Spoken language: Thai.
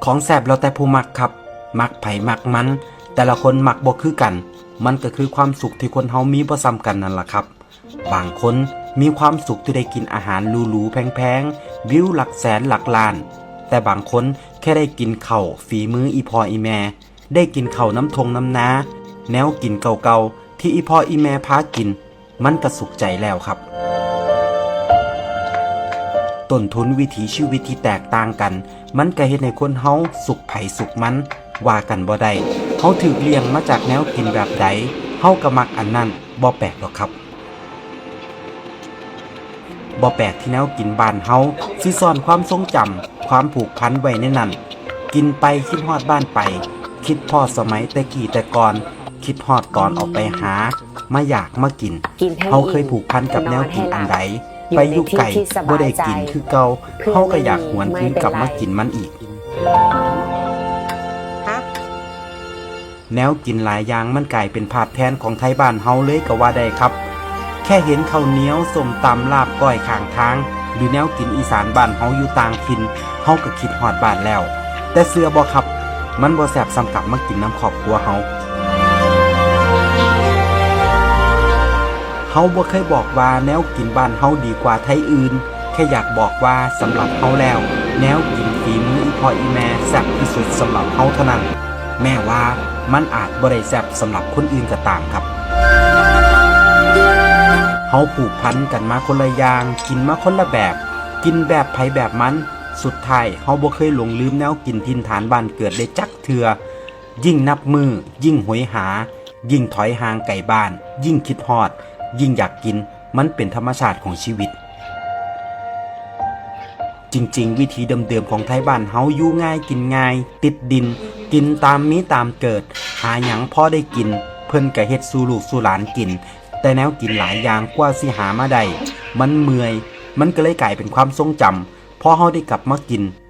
ของแซ่บแล้วแต่ผู้มักครับมักไผมักมันแต่ละคนมักบ่คือกันมันก็คือความสุขที่คนเฮามีบ่ซ้ำกันนั่นล่ะครับบางคนมีความสุขที่ได้กินอาหารหรูๆแพงๆวิวหลักแสนหลักล้านแต่บางคนแค่ได้กินข้าวฝีมืออีพ่ออีแม่ได้กินข้าวน้ำทงน้ำนาแนวกินเก่าๆที่อีพ่ออีแม่พากินมันก็สุขใจแล้วครับต้นทุนวิถีชีวิตที่แตกต่างกันมันก็เฮ็ดให้คนเฮาสุขไผสุขมันว่ากันบ่ได้เฮาถูกเลี้ยงมาจากแนวกินแบบใดเฮาก็มักอันนั้นบ่แปลกหรอกครับบ่แปลกที่แนวกินบ้านเฮาสิซ่อนความทรงจำความผูกพันไว้ในนั้นกินไปคิดฮอดบ้านไปคิดพอสมัยแต่กี้แต่ก่อนคิดฮอดก่อนออกไปหามาอยากมากินเฮาเคยผูกพันกับแนวกินอันใดไปอยู่ไกลบ่ได้กินคือเก่าเฮาก็อยากหวนคืนกลับมากินมันอีกแนวกินหลายอย่างมันกลายเป็นภาพแทนของไทยบ้านเฮาเลยก็ว่าได้ครับแค่เห็นข้าวเหนียวส้มตำลาบก้อยข้างทางหรือแนวกินอีสานบ้านเฮาอยู่ต่างถิ่นเฮาก็คิดฮอดบ้านแล้วแต่เชื่อบ่ครับมันบ่แซ่บสำกับมากินน้ำครอบครัวเฮาบ่เคยบอกว่าแนวกินบ้านเฮาดีกว่าไทยอื่นแค่อยากบอกว่าสำหรับเฮาแล้วแนวกินฝีมืออีพ่ออีแม่แซ่บที่สุดสำหรับเฮาเท่านั้นแม้ว่ามันอาจบ่ได้แซ่บสำหรับคนอื่นก็ตามครับเฮาผูกพันกันมาคนละอย่างกินมาคนละแบบกินแบบไผแบบมันสุดท้ายเฮาบ่เคยหลงลืมแนวกินถิ่นฐานบ้านเกิดได้จักเทื่อยิ่งนับมือยิ่งหวยหายิ่งถอยห่างไกลบ้านยิ่งคิดฮอดยิ่งอยากกินมันเป็นธรรมชาติของชีวิตจริงๆวิธีเดิมๆของไทยบ้านเฮาอยู่ง่ายกินง่ายติดดินกินตามมีตามเกิดหาหยังพอได้กินเพิ่นก็เฮ็ดสู่ลูกสู่หลานกินแต่แนวกินหลายอย่างกว่าสิหามาได้มันเมื่อยมันก็เลยกลายเป็นความทรงจำพอเฮาได้กลับมากิน